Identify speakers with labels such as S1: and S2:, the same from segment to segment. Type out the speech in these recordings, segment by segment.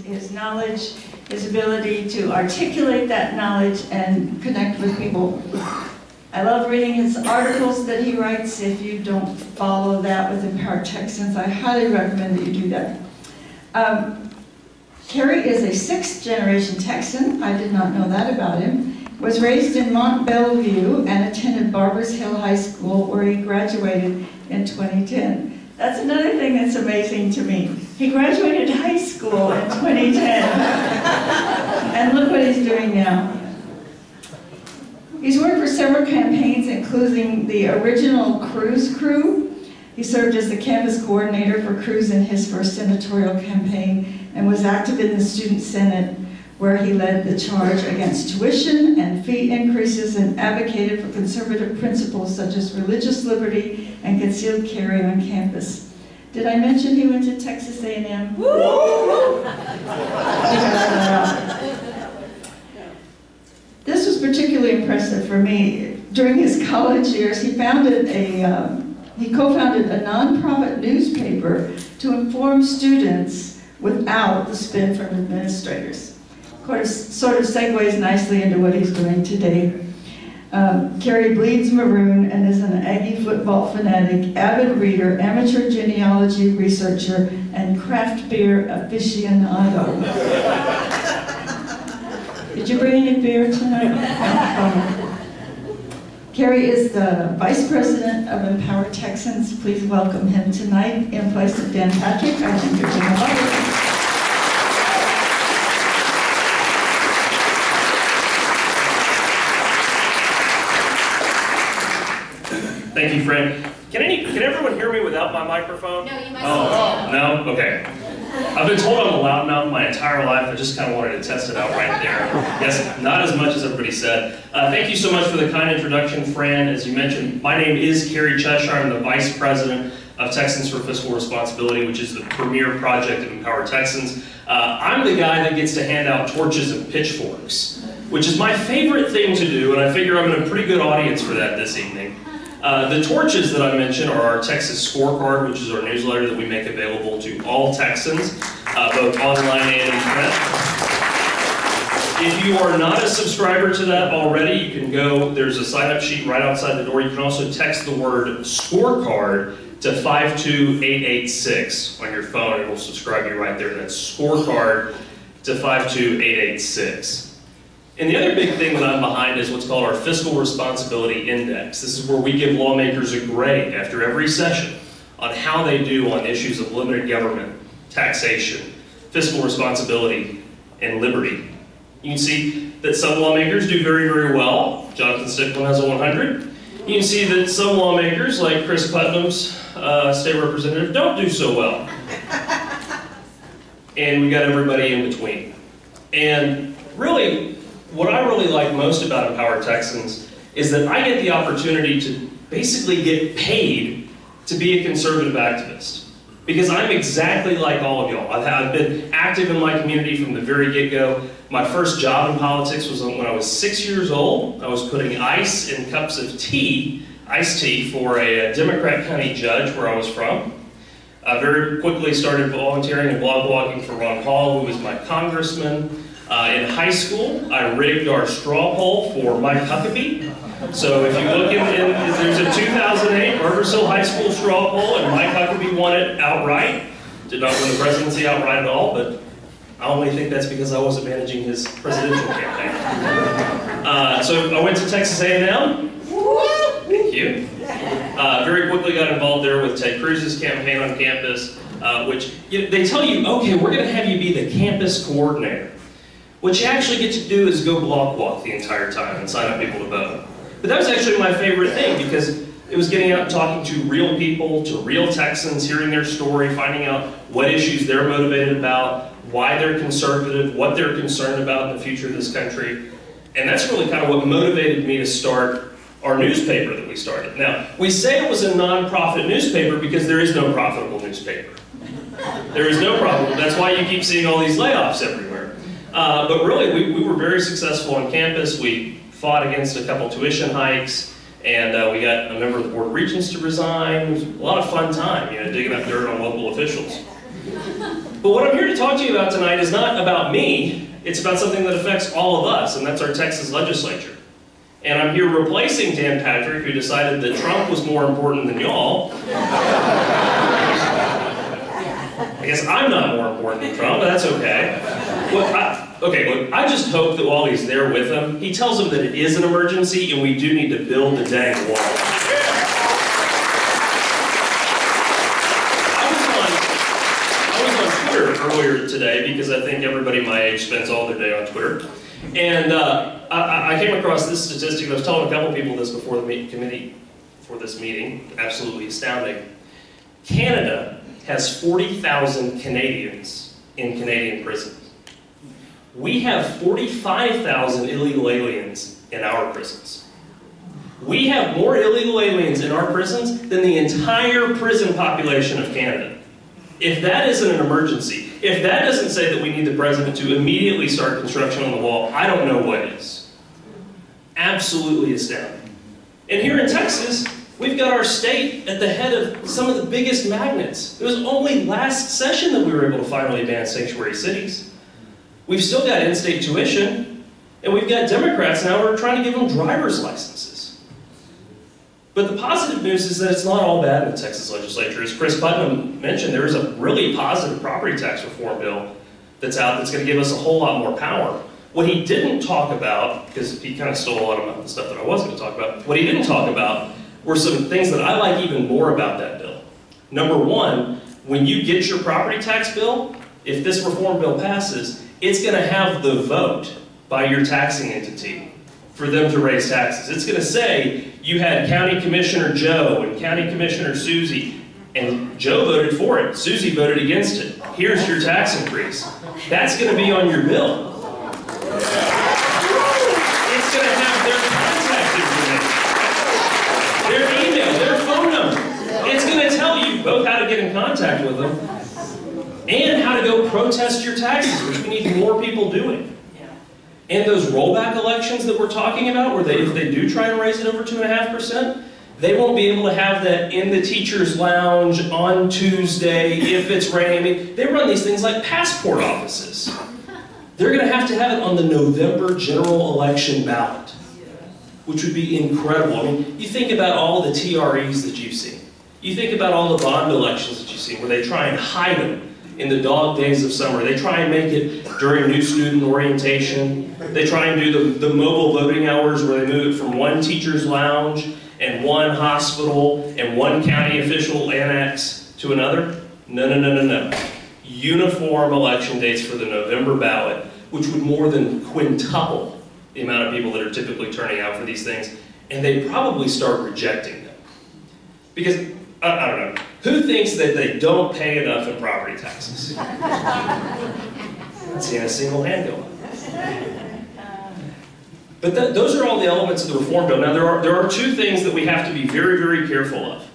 S1: his knowledge, his ability to articulate that knowledge and connect with people. I love reading his articles that he writes. If you don't follow that with Empowered Texans, I highly recommend that you do that. Cary is a 6th-generation Texan. I did not know that about him. Was raised in Mont Bellevue and attended Barbers Hill High School, where he graduated in 2010. That's another thing that's amazing to me. He graduated high school in 2010. And look what he's doing now. He's worked for several campaigns, including the original Cruz crew. He served as the campus coordinator for Cruz in his first senatorial campaign and was active in the Student Senate, where he led the charge against tuition and fee increases and advocated for conservative principles such as religious liberty and concealed carry on campus. Did I mention he went to Texas A&M? Woo! This was particularly impressive for me. During his college years, he co-founded a nonprofit newspaper to inform students without the spin from administrators. Of course, sort of segues nicely into what he's doing today. Cary bleeds maroon and is an Aggie football fanatic, avid reader, amateur genealogy researcher, and craft beer aficionado. Did you bring any beer tonight? Cary is the Vice President of Empowered Texans. Please welcome him tonight in place of Dan Patrick. I think you're doing well.
S2: Thank you, Fred. Can everyone hear me without my microphone?
S3: No, you must.
S2: No? Okay. I've been told I'm a loudmouth my entire life. I just kind of wanted to test it out right there. Yes, not as much as everybody said. Thank you so much for the kind introduction, Fran. As you mentioned, my name is Cary Cheshire. I'm the Vice President of Texans for Fiscal Responsibility, which is the premier project of Empowered Texans. I'm the guy that gets to hand out torches and pitchforks, which is my favorite thing to do, and I figure I'm in a pretty good audience for that this evening. The torches that I mentioned are our Texas Scorecard, which is our newsletter that we make available to all Texans, both online and in print. If you are not a subscriber to that already, you can go, there's a sign-up sheet right outside the door. You can also text the word Scorecard to 52886 on your phone. It will subscribe you right there. That's Scorecard to 52886. And the other big thing that I'm behind is what's called our Fiscal Responsibility Index. This is where we give lawmakers a grade after every session on how they do on issues of limited government, taxation, fiscal responsibility, and liberty. You can see that some lawmakers do very, very well. Jonathan Stickland has a 100. You can see that some lawmakers, like Chris Putnam's state representative, don't do so well. And we got everybody in between. And really, what I really like most about Empowered Texans is that I get the opportunity to basically get paid to be a conservative activist. Because I'm exactly like all of y'all. I've been active in my community from the very get-go. My first job in politics was when I was 6 years old. I was putting ice in cups of tea, iced tea, for a Democrat county judge where I was from. I very quickly started volunteering and blog blogging for Ron Paul, who was my congressman. In high school, I rigged our straw poll for Mike Huckabee. So if you look there's a 2008 Barbers Hill High School straw poll, and Mike Huckabee won it outright. Did not win the presidency outright at all, but I only think that's because I wasn't managing his presidential campaign. So I went to Texas A&M. Thank you. Very quickly got involved there with Ted Cruz's campaign on campus, which they tell you, okay, we're going to have you be the campus coordinator. What you actually get to do is go block walk the entire time and sign up people to vote. But that was actually my favorite thing, because it was getting out and talking to real people, to real Texans, hearing their story, finding out what issues they're motivated about, why they're conservative, what they're concerned about in the future of this country. And that's really kind of what motivated me to start our newspaper that we started. Now, we say it was a non-profit newspaper because there is no profitable newspaper. There is no profitable. That's why you keep seeing all these layoffs everywhere. But really, we were very successful on campus. We fought against a couple tuition hikes, and we got a member of the Board of Regents to resign. It was a lot of fun time, digging up dirt on local officials. But what I'm here to talk to you about tonight is not about me, it's about something that affects all of us, and that's our Texas legislature. And I'm here replacing Dan Patrick, who decided that Trump was more important than y'all. I guess I'm not more important than Trump, but that's okay. Look, I just hope that while he's there with him, he tells them that it is an emergency and we do need to build the dang wall. I was on Twitter earlier today because I think everybody my age spends all their day on Twitter. And I came across this statistic. I was telling a couple people this before the committee for this meeting. Absolutely astounding. Canada has 40,000 Canadians in Canadian prisons. We have 45,000 illegal aliens in our prisons. We have more illegal aliens in our prisons than the entire prison population of Canada. If that isn't an emergency, if that doesn't say that we need the president to immediately start construction on the wall, I don't know what is. Absolutely astounding. And here in Texas, we've got our state at the head of some of the biggest magnets. It was only last session that we were able to finally ban sanctuary cities. We've still got in-state tuition, and we've got Democrats now who are trying to give them driver's licenses. But the positive news is that it's not all bad in the Texas legislature. As Chris Putnam mentioned, there is a really positive property tax reform bill that's out that's going to give us a whole lot more power. What he didn't talk about, because he kind of stole a lot of the stuff that I was going to talk about, what he didn't talk about were some things that I like even more about that bill. Number one, when you get your property tax bill, if this reform bill passes, it's going to have the vote by your taxing entity for them to raise taxes. It's going to say you had County Commissioner Joe and County Commissioner Susie, and Joe voted for it, Susie voted against it. Here's your tax increase. That's going to be on your bill. It's going to have their contact information, their email, their phone number. It's going to tell you both how to get in contact with them and how to go protest your taxes, which we need more people doing. And those rollback elections that we're talking about, where if they do try and raise it over 2.5%, they won't be able to have that in the teacher's lounge on Tuesday if it's raining. I mean, they run these things like passport offices. They're going to have it on the November general election ballot, which would be incredible. I mean, you think about all the TREs that you've seen. You think about all the bond elections that you've seen, where they try and hide them in the dog days of summer. They try and make it during new student orientation. They try and do the mobile voting hours where they move it from one teacher's lounge and one hospital and one county official annex to another. No, no, no, no, no. Uniform election dates for the November ballot, which would more than quintuple the amount of people that are typically turning out for these things, and they'd probably start rejecting them. Because, I don't know, who thinks that they don't pay enough in property taxes? I've seen a single hand go up. But those are all the elements of the reform bill. Now, there are two things that we have to be very, very careful of.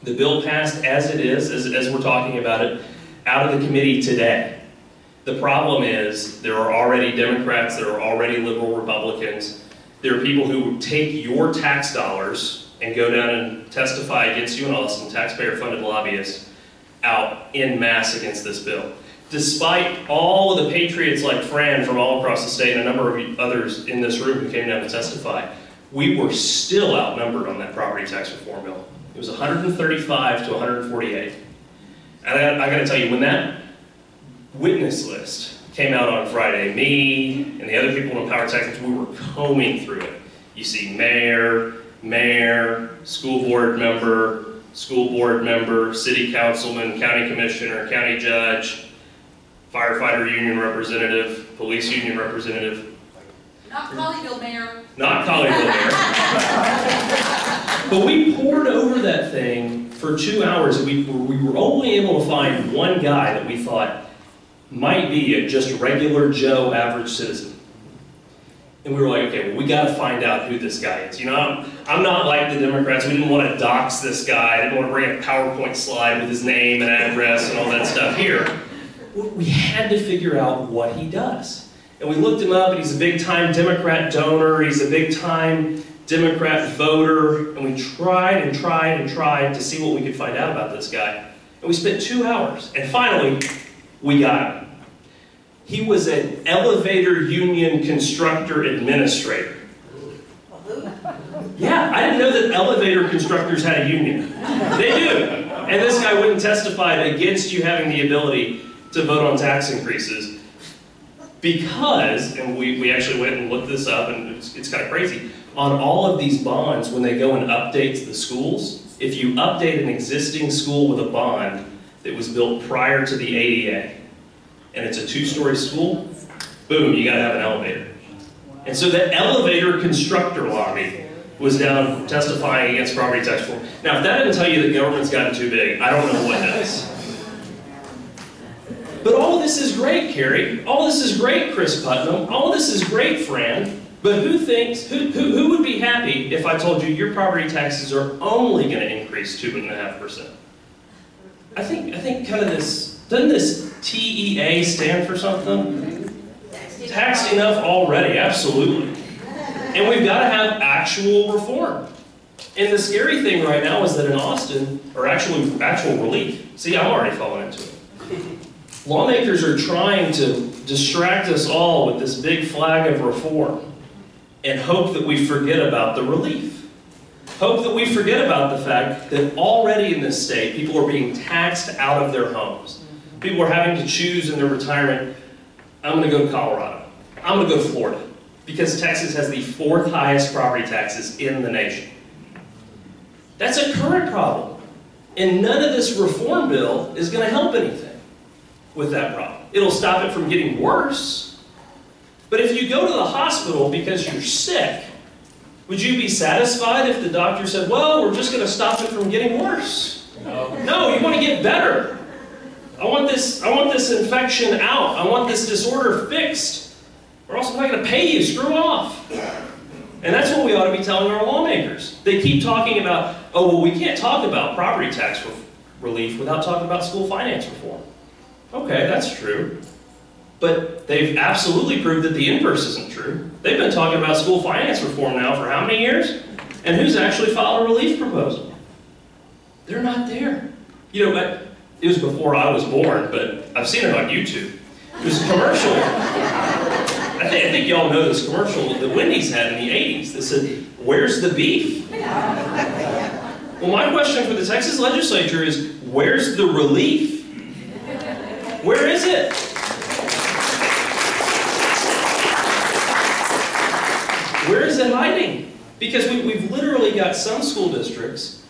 S2: The bill passed as it is, as we're talking about it, out of the committee today. The problem is there are already Democrats, there are already liberal Republicans. There are people who would take your tax dollars and go down and testify against you and us and taxpayer-funded lobbyists out en masse against this bill. Despite all of the patriots like Fran from all across the state and a number of others in this room who came down to testify, we were still outnumbered on that property tax reform bill. It was 135 to 148. And I gotta tell you, when that witness list came out on Friday, me and the other people in Power Texans, we were combing through it. You see mayor, school board member, city councilman, county commissioner, county judge, firefighter union representative, police union representative.
S3: Not Colleyville mayor.
S2: Not Colleyville mayor. But we poured over that thing for 2 hours. We were only able to find one guy that we thought might be a just regular Joe average citizen. And we were like, okay, well, we got to find out who this guy is. You know, I'm not like the Democrats. We didn't want to dox this guy. I didn't want to bring a PowerPoint slide with his name and address and all that stuff here. We had to figure out what he does. And we looked him up, and he's a big-time Democrat donor. He's a big-time Democrat voter. And we tried and tried and tried to see what we could find out about this guy. And we spent 2 hours. And finally, We got him. He was an elevator union constructor administrator. Yeah, I didn't know that elevator constructors had a union. They do. And this guy went and testified against you having the ability to vote on tax increases because, and we actually went and looked this up, and it's kind of crazy, on all of these bonds, when they go and update the schools, if you update an existing school with a bond that was built prior to the ADA, and it's a 2-story school, boom, you gotta have an elevator. And so that elevator constructor lobby was down testifying against property tax reform. Now, if that didn't tell you that government's gotten too big, I don't know what does. But all of this is great, Cary. All this is great, Chris Putnam. All this is great, Fran. But who would be happy if I told you your property taxes are only going to increase 2.5%? I think kind of this, doesn't this TEA stand for something? Taxed enough already, absolutely. And we've got to have actual reform. And the scary thing right now is that in Austin, or actual relief, see, I'm already falling into it. Lawmakers are trying to distract us all with this big flag of reform and hope that we forget about the relief. Hope that we forget about the fact that already in this state, people are being taxed out of their homes. People are having to choose in their retirement, I'm going to go to Colorado. I'm going to go to Florida. Because Texas has the 4th highest property taxes in the nation. That's a current problem. And none of this reform bill is going to help anything with that problem. It'll stop it from getting worse. But if you go to the hospital because you're sick, would you be satisfied if the doctor said, well, we're just going to stop it from getting worse? No, you want to get better. I want this infection out. I want this disorder fixed. Or else I'm not going to pay you. Screw off. And that's what we ought to be telling our lawmakers. They keep talking about, oh, well, we can't talk about property tax relief without talking about school finance reform. Okay, that's true. But they've absolutely proved that the inverse isn't true. They've been talking about school finance reform now for how many years? And who's actually filed a relief proposal? They're not there. You know, it was before I was born, but I've seen it on YouTube. It was a commercial. I think y'all know this commercial that Wendy's had in the 80s that said, where's the beef? Well, my question for the Texas legislature is, where's the relief? Where is it? Where is it hiding? Because we've literally got some school districts,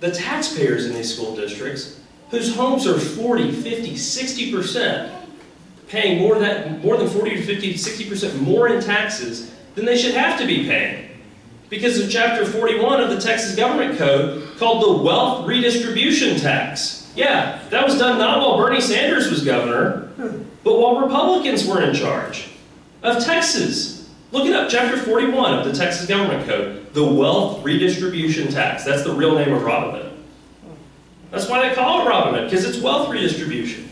S2: the taxpayers in these school districts, whose homes are 40, 50, 60% paying more than 40 to 50, 60% more in taxes than they should have to be paying. Because of Chapter 41 of the Texas Government Code called the Wealth Redistribution Tax. Yeah, that was done not while Bernie Sanders was governor, but while Republicans were in charge of Texas. Look it up, Chapter 41 of the Texas Government Code, the Wealth Redistribution Tax. That's the real name of Robin Hood. That's why they call it Robin Hood, because it's wealth redistribution,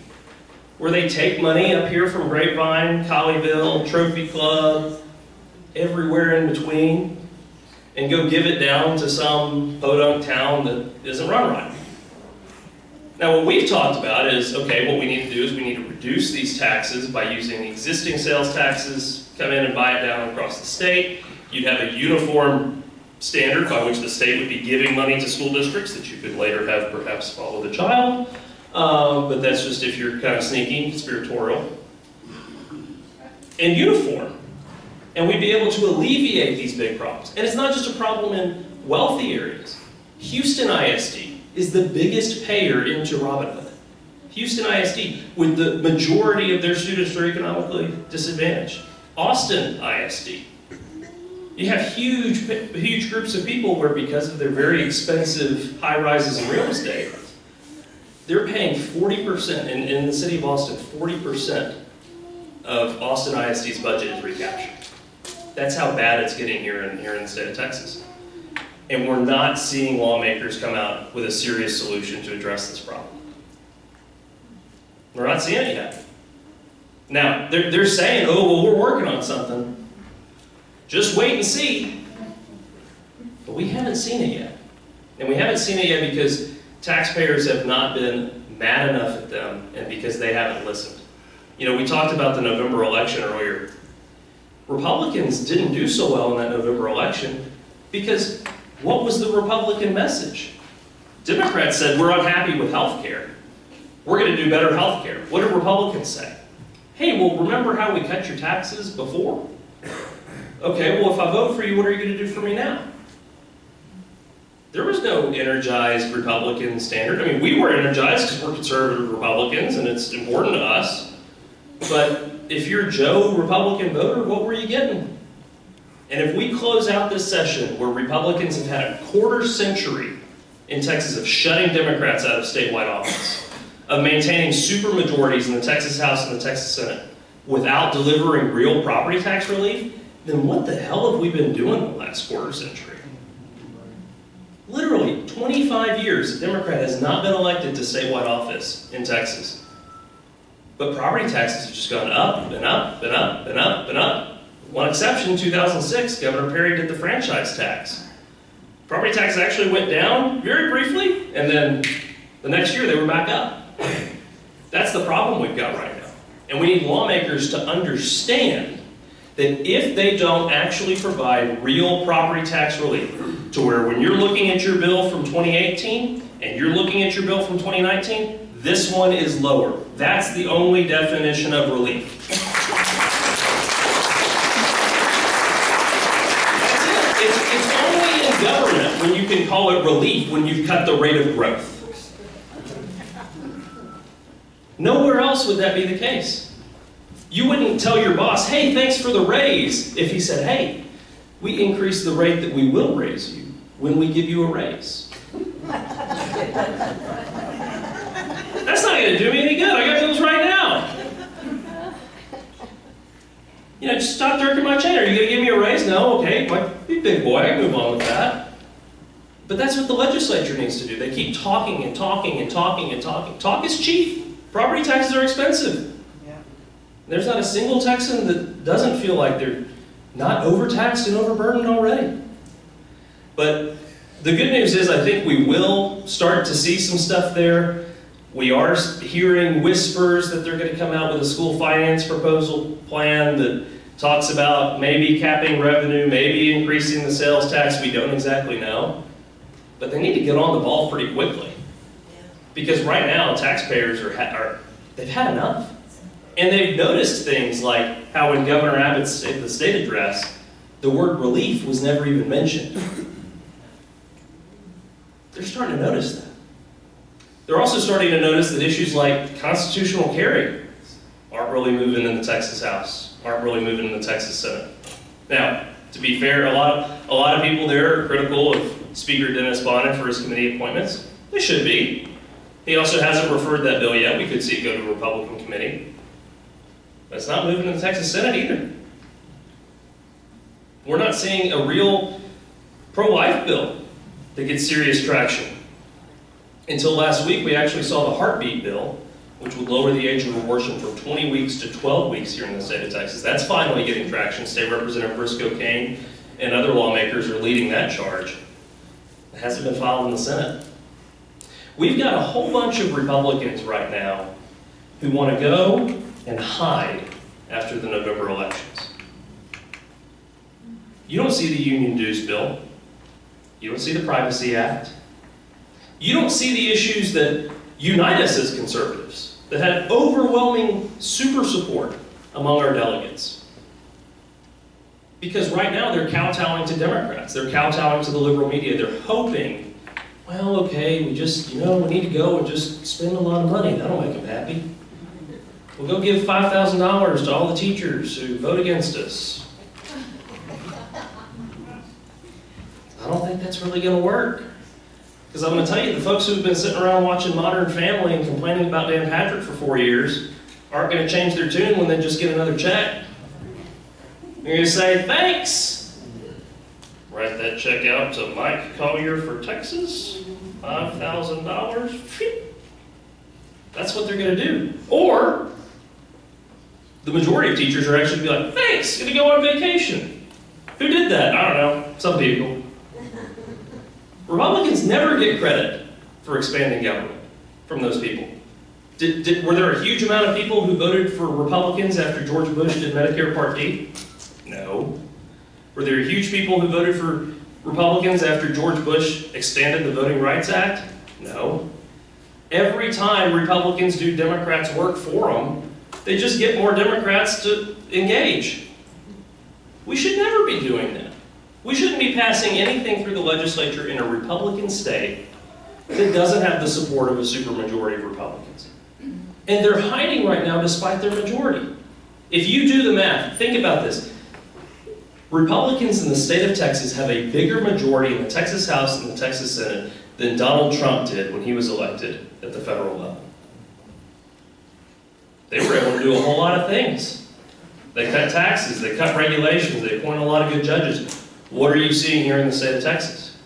S2: where they take money up here from Grapevine, Colleyville, Trophy Club, everywhere in between, and go give it down to some podunk town that isn't run right. Now, what we've talked about is, okay, what we need to do is we need to reduce these taxes by using existing sales taxes, come in and buy it down across the state. You'd have a uniform standard by which the state would be giving money to school districts that you could later have perhaps follow the child. But that's just if you're kind of sneaky, conspiratorial. And uniform. And we'd be able to alleviate these big problems. And it's not just a problem in wealthy areas. Houston ISD is the biggest payer into Robin Hood. Houston ISD, with the majority of their students are economically disadvantaged. Austin ISD. You have huge groups of people where, because of their very expensive high-rises in real estate, they're paying 40%, in the city of Austin, 40% of Austin ISD's budget is recaptured. That's how bad it's getting here in the state of Texas. And we're not seeing lawmakers come out with a serious solution to address this problem. We're not seeing it yet. Now, they're saying, oh, well, we're working on something. Just wait and see. But we haven't seen it yet. And we haven't seen it yet because taxpayers have not been mad enough at them and because they haven't listened. You know, we talked about the November election earlier. Republicans didn't do so well in that November election because what was the Republican message? Democrats said, we're unhappy with health care. We're going to do better health care. What did Republicans say? Hey, well, remember how we cut your taxes before? Okay, well, if I vote for you, what are you going to do for me now? There was no energized Republican standard. I mean, we were energized because we're conservative Republicans and it's important to us. But if you're Joe Republican voter, what were you getting? And if we close out this session where Republicans have had a quarter century in Texas of shutting Democrats out of statewide office, of maintaining supermajorities in the Texas House and the Texas Senate, without delivering real property tax relief, then what the hell have we been doing the last quarter century? Literally, 25 years, a Democrat has not been elected to statewide office in Texas. But property taxes have just gone up and up and up and up and up. One exception, 2006, Governor Perry did the franchise tax. Property taxes actually went down very briefly, and then the next year they were back up. That's the problem we've got right now. And we need lawmakers to understand that if they don't actually provide real property tax relief, to where when you're looking at your bill from 2018 and you're looking at your bill from 2019, this one is lower. That's the only definition of relief. That's it. It's only in government when you can call it relief when you've cut the rate of growth. Nowhere else would that be the case. You wouldn't tell your boss, hey, thanks for the raise, if he said, hey, we increase the rate that we will raise you when we give you a raise. That's not going to do me any good. I got bills right now. You know, just stop jerking my chain. Are you going to give me a raise? No? Okay. Be big boy. I can move on with that. But that's what the legislature needs to do. They keep talking and talking and talking and talking. Talk is cheap. Property taxes are expensive. Yeah. There's not a single Texan that doesn't feel like they're not overtaxed and overburdened already. But the good news is I think we will start to see some stuff there. We are hearing whispers that they're going to come out with a school finance proposal plan that talks about maybe capping revenue, maybe increasing the sales tax. We don't exactly know. But they need to get on the ball pretty quickly. Because right now, taxpayers they've had enough. And they've noticed things like how when Governor Abbott said the state address, the word relief was never even mentioned. They're starting to notice that. They're also starting to notice that issues like constitutional carry aren't really moving in the Texas House, aren't really moving in the Texas Senate. Now, to be fair, a lot of people there are critical of Speaker Dennis Bonnen for his committee appointments. They should be. He also hasn't referred that bill yet. We could see it go to a Republican committee. But it's not moving in the Texas Senate either. We're not seeing a real pro-life bill that gets serious traction. Until last week, we actually saw the heartbeat bill, which would lower the age of abortion from 20 weeks to 12 weeks here in the state of Texas. That's finally getting traction. State Representative Briscoe Cain and other lawmakers are leading that charge. It hasn't been filed in the Senate. We've got a whole bunch of Republicans right now who want to go and hide after the November elections. You don't see the union dues bill. You don't see the Privacy Act. You don't see the issues that unite us as conservatives, that had overwhelming super support among our delegates. Because right now they're kowtowing to Democrats. They're kowtowing to the liberal media. They're hoping, well, okay, we just, we need to go and just spend a lot of money. That'll make them happy. We'll go give $5,000 to all the teachers who vote against us. I don't think that's really going to work. Because I'm going to tell you, the folks who've been sitting around watching Modern Family and complaining about Dan Patrick for 4 years aren't going to change their tune when they just get another check. They're going to say, thanks. Write that check out to Mike Collier for Texas, $5,000. That's what they're going to do. Or, the majority of teachers are actually going to be like, thanks, going to go on vacation. Who did that? I don't know. Some people. Republicans never get credit for expanding government from those people. Were there a huge amount of people who voted for Republicans after George Bush did Medicare Part D? No. Were there huge people who voted for Republicans after George Bush extended the Voting Rights Act? No. Every time Republicans do Democrats' work for them, they just get more Democrats to engage. We should never be doing that. We shouldn't be passing anything through the legislature in a Republican state that doesn't have the support of a supermajority of Republicans. And they're hiding right now despite their majority. If you do the math, think about this. Republicans in the state of Texas have a bigger majority in the Texas House and the Texas Senate than Donald Trump did when he was elected at the federal level. They were able to do a whole lot of things. They cut taxes, they cut regulations, they appoint a lot of good judges. What are you seeing here in the state of Texas?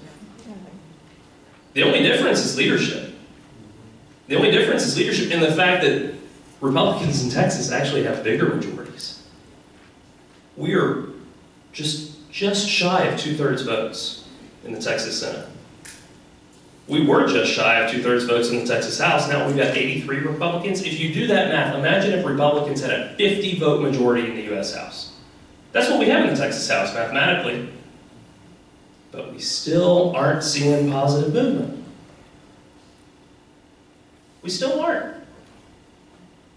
S2: The only difference is leadership. The only difference is leadership in the fact that Republicans in Texas actually have bigger majorities. We are just shy of 2/3 votes in the Texas Senate. We were just shy of 2/3 votes in the Texas House. Now we've got 83 Republicans. If you do that math, imagine if Republicans had a 50-vote majority in the U.S. House. That's what we have in the Texas House mathematically. But we still aren't seeing positive movement. We still aren't.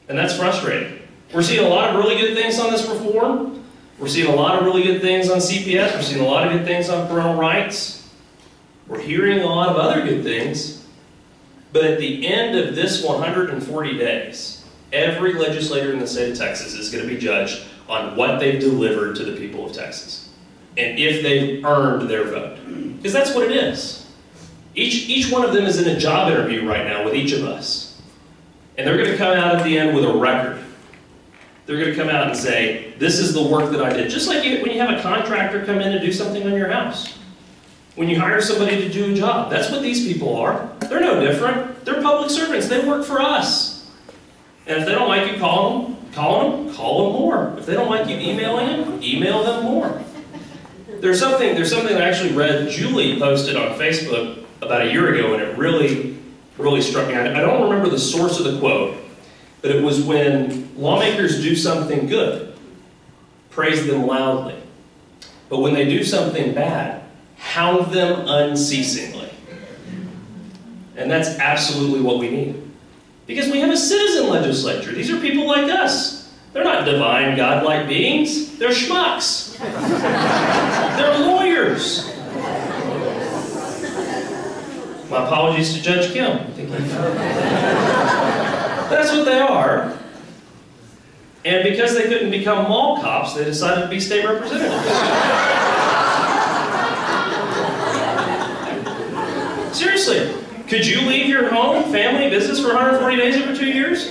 S2: And that's frustrating. We're seeing a lot of really good things on this reform. We're seeing a lot of really good things on CPS. We're seeing a lot of good things on parental rights. We're hearing a lot of other good things. But at the end of this 140 days, every legislator in the state of Texas is going to be judged on what they've delivered to the people of Texas. And if they've earned their vote. Because that's what it is. Each one of them is in a job interview right now with each of us. And they're going to come out at the end with a record. They're going to come out and say, this is the work that I did. Just like when you have a contractor come in to do something on your house. When you hire somebody to do a job. That's what these people are. They're no different. They're public servants. They work for us. And if they don't like you, call them more. If they don't like you emailing them, email them more. There's something I actually read Julie posted on Facebook about a year ago, and it really struck me. I don't remember the source of the quote, but it was when lawmakers do something good, praise them loudly. But when they do something bad, hound them unceasingly. And that's absolutely what we need. Because we have a citizen legislature. These are people like us. They're not divine, godlike beings. They're schmucks. They're lawyers. My apologies to Judge Kim. That's what they are. And because they couldn't become mall cops, they decided to be state representatives. Seriously, could you leave your home, family, business for 140 days over 2 years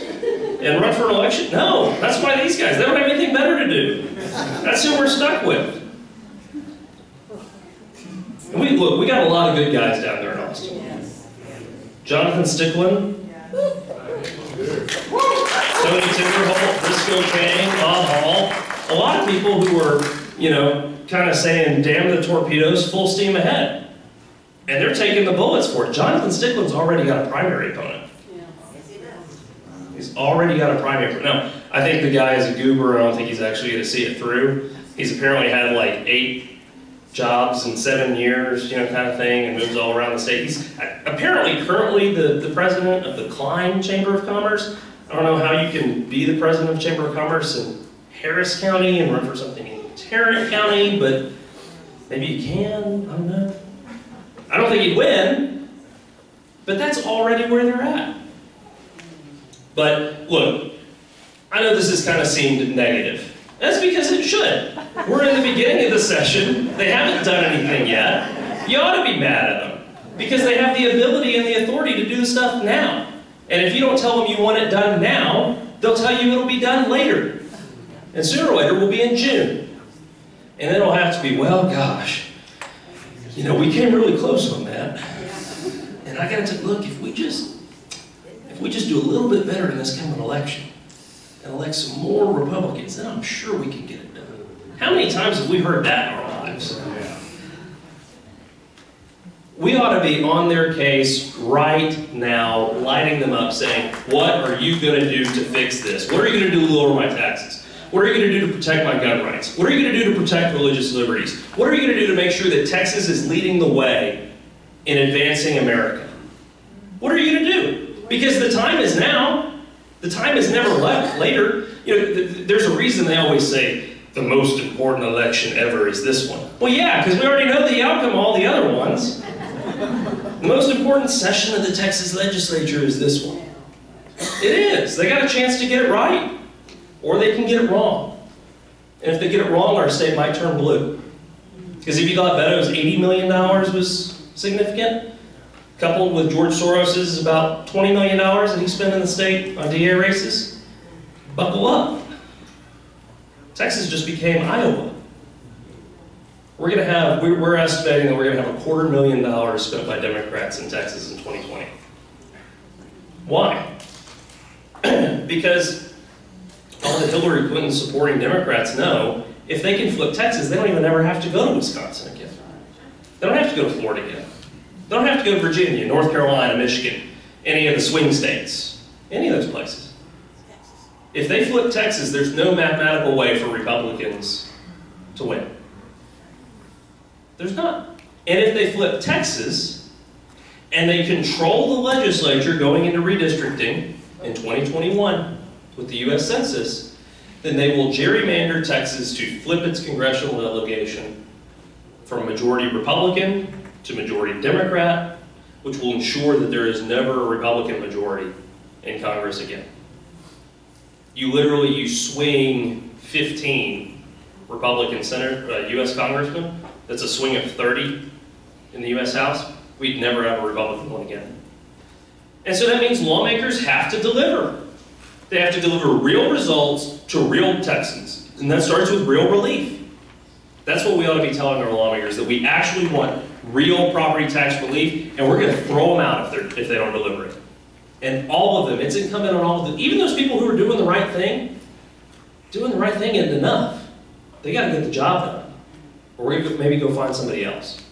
S2: and run for an election? No, that's why these guys, they don't have anything better to do. That's who we're stuck with. And we got a lot of good guys down there in Austin. Jonathan Sticklin, Tony Timberholt, Briscoe Kane, Bob Hall, a lot of people who were, kind of saying, damn the torpedoes, full steam ahead. And they're taking the bullets for it. Jonathan Sticklin's already got a primary opponent. He's already got a primary opponent. Now, I think the guy is a goober. I don't think he's actually going to see it through. He's apparently had like 8 jobs in 7 years, kind of thing, and moves all around the state. He's apparently currently the president of the Klein Chamber of Commerce. I don't know how you can be the president of Chamber of Commerce in Harris County and run for something in Tarrant County, but maybe you can. I don't know. I don't think he'd win, but that's already where they're at. But look, I know this has kind of seemed negative. That's because it should. We're in the beginning of the session. They haven't done anything yet. You ought to be mad at them because they have the ability and the authority to do the stuff now. And if you don't tell them you want it done now, they'll tell you it'll be done later. And sooner or later, we'll be in June. And then it'll have to be, well, gosh, we came really close on that. And I got to look, if we just do a little bit better in this coming election and elect some more Republicans, then I'm sure we can get it done. How many times have we heard that in our lives? we ought to be on their case right now, lighting them up, saying, what are you going to do to fix this? What are you going to do to lower my taxes? What are you going to do to protect my gun rights? What are you going to do to protect religious liberties? What are you going to do to make sure that Texas is leading the way in advancing America? What are you going to do? Because the time is now. The time is never later. You know, there's a reason they always say, the most important election ever is this one. Well, yeah, because we already know the outcome of all the other ones. The most important session of the Texas legislature is this one. It is. They got a chance to get it right. Or they can get it wrong. And if they get it wrong, our state might turn blue. Because if you thought Beto's $80 million was significant, coupled with George Soros's about $20 million that he spent in the state on DA races, buckle up. Texas just became Iowa. We're estimating that we're going to have $250,000 spent by Democrats in Texas in 2020. Why? Because all the Hillary Clinton supporting Democrats know, if they can flip Texas, they don't even ever have to go to Wisconsin again. They don't have to go to Florida again. They don't have to go to Virginia, North Carolina, Michigan, any of the swing states, any of those places. If they flip Texas, there's no mathematical way for Republicans to win. There's not. And if they flip Texas, and they control the legislature going into redistricting in 2021, with the U.S. Census, then they will gerrymander Texas to flip its congressional delegation from majority Republican to majority Democrat, which will ensure that there is never a Republican majority in Congress again. You swing 15 Republican U.S. congressmen, that's a swing of 30 in the U.S. House, we'd never have a Republican one again. And so that means lawmakers have to deliver. They have to deliver real results to real Texans. And that starts with real relief. That's what we ought to be telling our lawmakers, that we actually want real property tax relief, and we're going to throw them out if they don't deliver it. And all of them, it's incumbent on all of them, even those people who are doing the right thing isn't enough. They got to get the job done. Or we're going to maybe go find somebody else.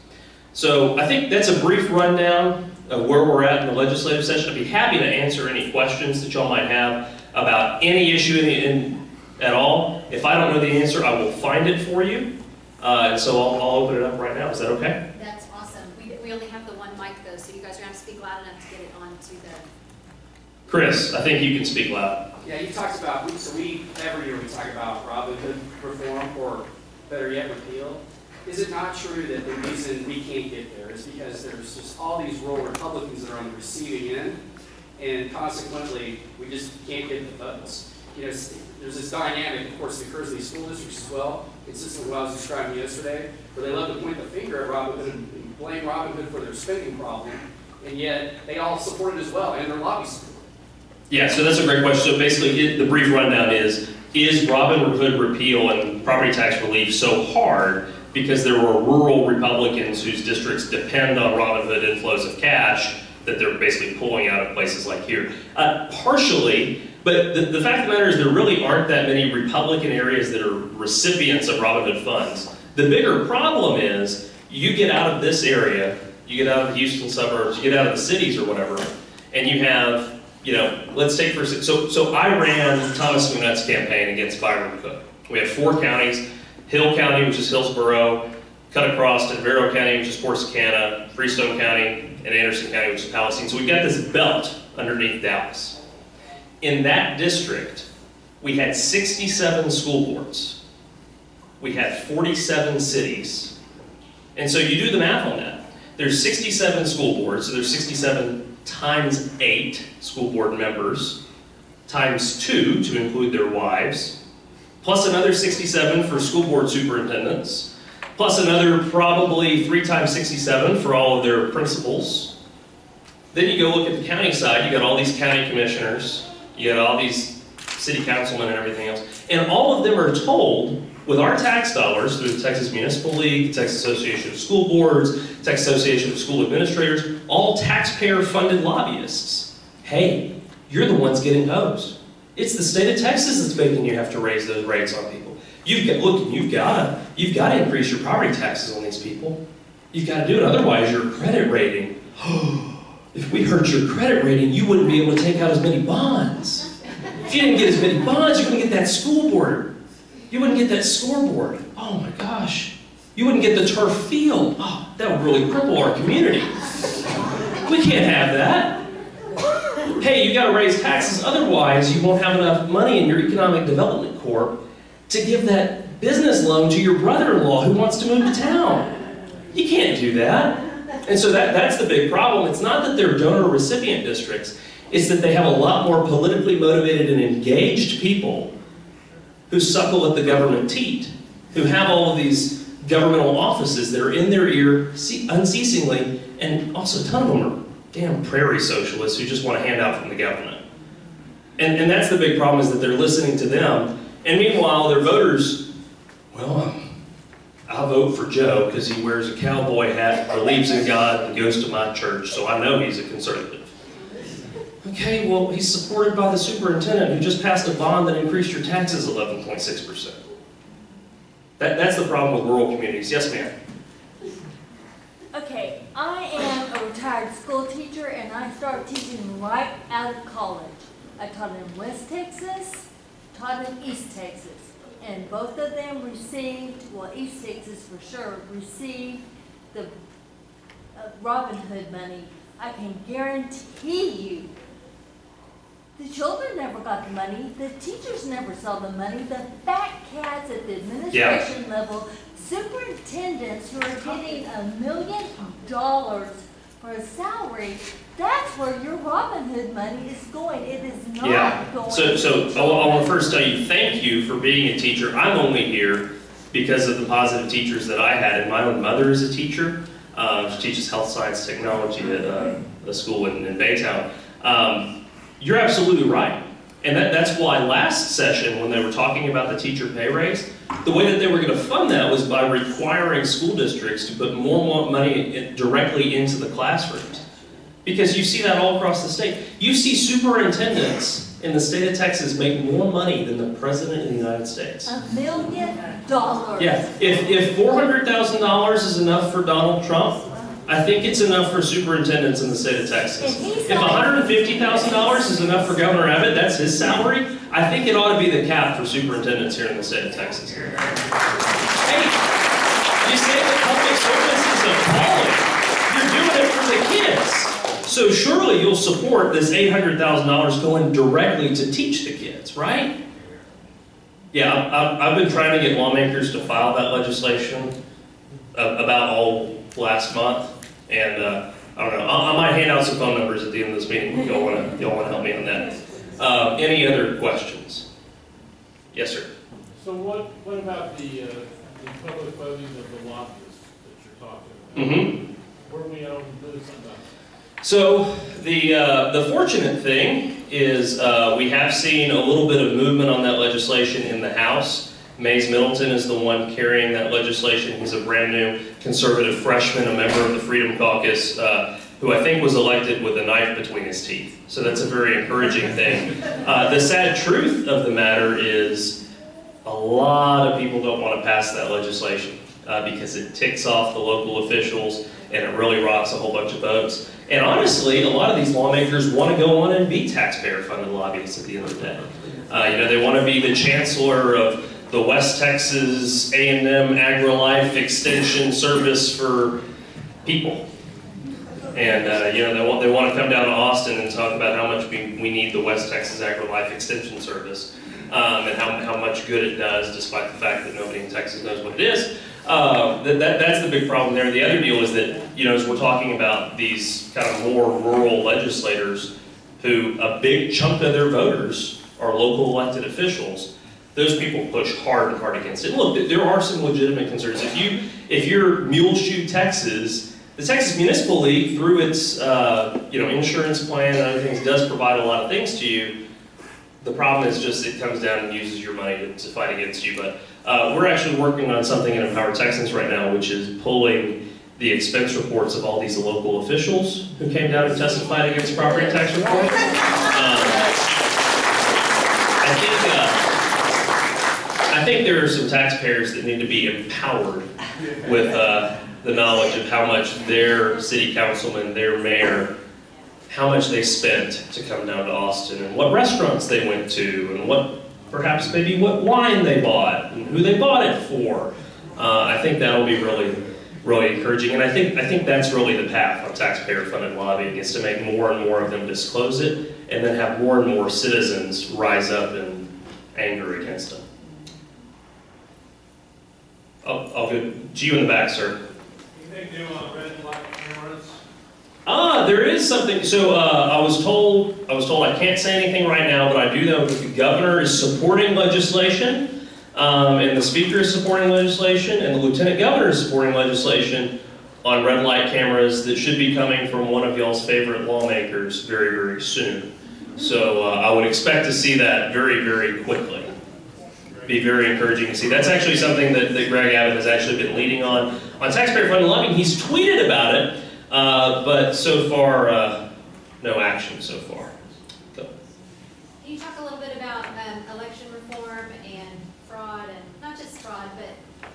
S2: So I think that's a brief rundown of where we're at in the legislative session. I'd be happy to answer any questions that y'all might have about any issue at all. If I don't know the answer, I will find it for you. And so I'll open it up right now. Is that okay?
S4: That's awesome. We only have the one mic though, so you guys are going to have to speak loud enough to get it onto the...
S2: Chris, I think you can speak loud.
S5: Yeah, you talked about, every year we talk about Robin Hood reform, or better yet, repeal. Is it not true that the reason we can't get there is because there's just all these rural Republicans that are on the receiving end, and consequently, we just can't get the votes? You know, there's this dynamic, of course, that occurs in these school districts as well, consistent with what I was describing yesterday, where they love to point the finger at Robin Hood and blame Robin Hood for their spending problem, and yet they all support it as well, and their lobbies support it.
S2: Yeah, so that's a great question. So basically, the brief rundown is Robin Hood repeal and property tax relief so hard because there were rural Republicans whose districts depend on Robin Hood inflows of cash that they're basically pulling out of places like here? Partially, but the fact of the matter is there really aren't that many Republican areas that are recipients of Robin Hood funds. The bigger problem is you get out of this area, you get out of the Houston suburbs, you get out of the cities or whatever, and you have, you know, let's take so I ran Thomas Munet's campaign against Byron Cook. We have 4 counties, Hill County, which is Hillsborough, cut across to Vero County, which is Corsicana, Freestone County, and Anderson County, which is Palestine. So we've got this belt underneath Dallas. In that district, we had 67 school boards. We had 47 cities. And so you do the math on that. There's 67 school boards, so there's 67 times 8 school board members, times 2 to include their wives, plus another 67 for school board superintendents, plus another probably 3 times 67 for all of their principals. Then you go look at the county side, you got all these county commissioners, you got all these city councilmen and everything else, and all of them are told, with our tax dollars through the Texas Municipal League, the Texas Association of School Boards, Texas Association of School Administrators, all taxpayer-funded lobbyists, hey, you're the ones getting hosed. It's the state of Texas that's making you have to raise those rates on people. You've got to increase your property taxes on these people. You got to do it, otherwise your credit rating. If we hurt your credit rating, you wouldn't be able to take out as many bonds. If you didn't get as many bonds, you wouldn't get that school board. You wouldn't get that scoreboard. Oh my gosh. You wouldn't get the turf field. Oh, that would really cripple our community. We can't have that. Hey, you got to raise taxes, otherwise you won't have enough money in your Economic Development Corp to give that business loan to your brother-in-law who wants to move to town. You can't do that. And so that's the big problem. It's not that they're donor recipient districts, it's that they have a lot more politically motivated and engaged people who suckle at the government teat, who have all of these governmental offices that are in their ear unceasingly, and also a ton of them are damn prairie socialists who just want to hand out from the government. And that's the big problem, is that they're listening to them, and meanwhile their voters, well, I'll vote for Joe because he wears a cowboy hat, believes in God, and goes to my church, so I know he's a conservative. Okay, well, he's supported by the superintendent who just passed a bond that increased your taxes 11.6%. That's the problem with rural communities. Yes, ma'am?
S6: Okay, I am a retired school teacher, and I started teaching right out of college. I taught in West Texas, taught in East Texas, and both of them received, well, East Texas for sure, received the Robin Hood money. I can guarantee you the children never got the money, the teachers never saw the money, the fat cats at the administration level, superintendents who are getting $1 million for a salary, that's where your Robin Hood money is going. It is not going
S2: So I want to first tell you, thank you for being a teacher. I'm only here because of the positive teachers that I had. And my own mother is a teacher. She teaches health science technology at a school in Baytown. You're absolutely right. And that's why last session, when they were talking about the teacher pay raise, the way that they were going to fund that was by requiring school districts to put more money directly into the classrooms. Because you see that all across the state. You see superintendents in the state of Texas make more money than the President of the United States.
S6: $1 million.
S2: Yeah, if $400,000 is enough for Donald Trump, I think it's enough for superintendents in the state of Texas. If $150,000 is enough for Governor Abbott, that's his salary, I think it ought to be the cap for superintendents here in the state of Texas. Hey, you say the public service is appalling. You're doing it for the kids. So surely you'll support this $800,000 going directly to teach the kids, right? Yeah, I've been trying to get lawmakers to file that legislation about all last month. And I don't know, I might hand out some phone numbers at the end of this meeting if y'all want to help me on that. Any other questions? Yes, sir.
S7: So what about the public voting of the lobbyists that you're talking about?
S2: Mm-hmm.
S7: Where are we at on doing something about that?
S2: So the fortunate thing is we have seen a little bit of movement on that legislation in the House. Mays Middleton is the one carrying that legislation. He's a brand new conservative freshman, a member of the Freedom Caucus, who I think was elected with a knife between his teeth. So that's a very encouraging thing. The sad truth of the matter is a lot of people don't want to pass that legislation because it ticks off the local officials and it really rocks a whole bunch of votes. And honestly, a lot of these lawmakers want to go on and be taxpayer-funded lobbyists at the end of the day. They want to be the chancellor of the West Texas A&M AgriLife Extension Service for people. And they want to come down to Austin and talk about how much we need the West Texas AgriLife Extension Service and how much good it does, despite the fact that nobody in Texas knows what it is. That's the big problem there. The other deal is that, as we're talking about these kind of more rural legislators who a big chunk of their voters are local elected officials, those people push hard and hard against it. And look, there are some legitimate concerns. If you're Muleshoe, Texas, the Texas Municipal League, through its insurance plan and other things, does provide a lot of things to you. The problem is just it comes down and uses your money to fight against you. But we're actually working on something in Empower Texans right now, which is pulling the expense reports of all these local officials who came down and testified against property tax reform. I think there are some taxpayers that need to be empowered with the knowledge of how much their city councilman, their mayor, how much they spent to come down to Austin, and what restaurants they went to, and what, perhaps maybe what wine they bought, and who they bought it for. I think that'll be really encouraging, and I think that's really the path on taxpayer-funded lobbying, is to make more and more of them disclose it, and then have more and more citizens rise up in anger against them. I'll go to you in the back, sir.
S7: Anything new on red light cameras?
S2: There is something. So I was told I can't say anything right now, but I do know that the governor is supporting legislation, and the speaker is supporting legislation, and the lieutenant governor is supporting legislation on red light cameras that should be coming from one of y'all's favorite lawmakers very, very soon. So I would expect to see that very, very quickly. Be very encouraging to see. That's actually something that Greg Abbott has actually been leading on taxpayer-funded lobbying. He's tweeted about it, but so far, no action so far. So.
S4: Can you talk a little bit about election reform and fraud, and not just fraud, but,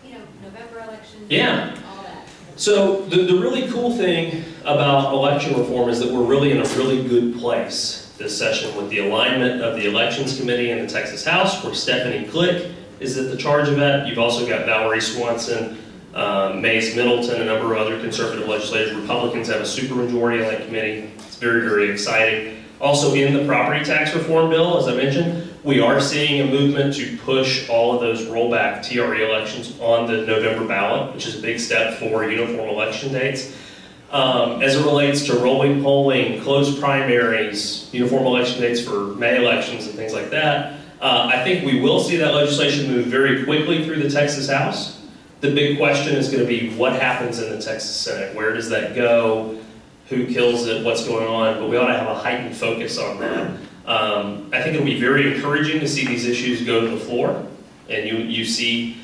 S4: you know, November elections,
S2: Yeah.
S4: and all that?
S2: So the really cool thing about election reform is that we're really in a really good place this session with the alignment of the Elections Committee in the Texas House, where Stephanie Glick is at the charge of that. You've also got Valerie Swanson, Mays Middleton, a number of other conservative legislators. Republicans have a supermajority on that committee. It's very, very exciting. Also in the property tax reform bill, as I mentioned, we are seeing a movement to push all of those rollback TRE elections on the November ballot, which is a big step for uniform election dates. As it relates to rolling polling, closed primaries, uniform election dates for May elections and things like that, I think we will see that legislation move very quickly through the Texas House. The big question is going to be what happens in the Texas Senate. Where does that go? Who kills it? What's going on? But we ought to have a heightened focus on that. I think it'll be very encouraging to see these issues go to the floor, and you see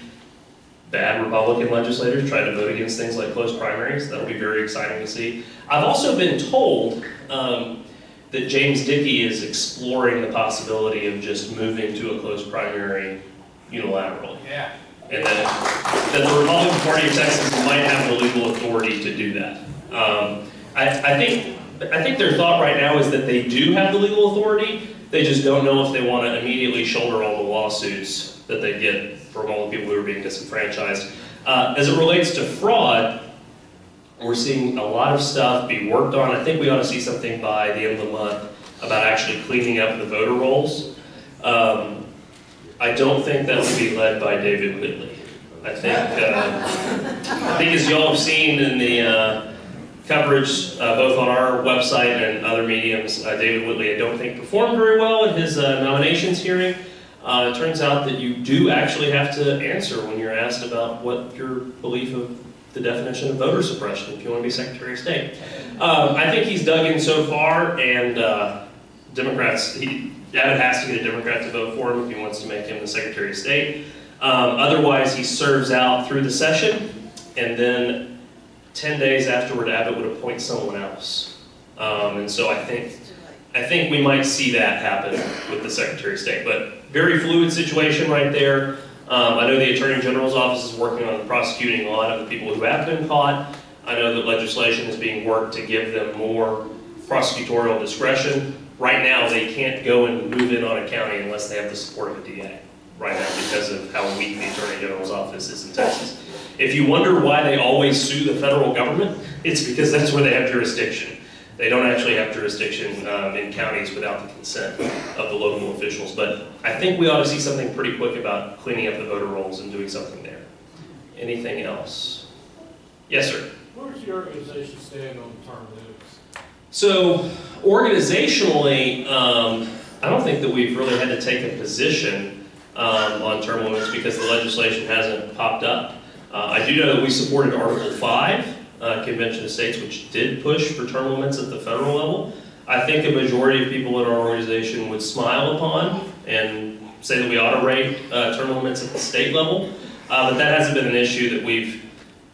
S2: bad Republican legislators try to vote against things like closed primaries. That'll be very exciting to see. I've also been told that James Dickey is exploring the possibility of just moving to a closed primary unilaterally.
S5: Yeah.
S2: And that the Republican Party of Texas might have the legal authority to do that. I think their thought right now is that they do have the legal authority. They just don't know if they want to immediately shoulder all the lawsuits that they get from all the people who are being disenfranchised. As it relates to fraud, we're seeing a lot of stuff be worked on. I think we ought to see something by the end of the month about actually cleaning up the voter rolls. I don't think that will be led by David Whitley. I think as y'all have seen in the coverage, both on our website and other mediums, David Whitley, I don't think performed very well at his nominations hearing. It turns out that you do actually have to answer when you're asked about what your belief of the definition of voter suppression if you want to be Secretary of State. I think he's dug in so far, and Democrats, Abbott has to get a Democrat to vote for him if he wants to make him the Secretary of State. Otherwise, he serves out through the session, and then 10 days afterward, Abbott would appoint someone else. And so I think we might see that happen with the Secretary of State, but very fluid situation right there. I know the Attorney General's office is working on prosecuting a lot of the people who have been caught. I know that legislation is being worked to give them more prosecutorial discretion. Right now, they can't go and move in on a county unless they have the support of a DA right now because of how weak the Attorney General's office is in Texas. If you wonder why they always sue the federal government, it's because that's where they have jurisdiction. They don't actually have jurisdiction in counties without the consent of the local officials. But I think we ought to see something pretty quick about cleaning up the voter rolls and doing something there. Anything else? Yes, sir.
S7: Where does your organization stand on term limits?
S2: So organizationally, I don't think that we've really had to take a position on term limits because the legislation hasn't popped up. I do know that we supported Article 5. Convention of States, which did push for term limits at the federal level. I think a majority of people in our organization would smile upon and say that we ought to rate term limits at the state level, but that hasn't been an issue that we've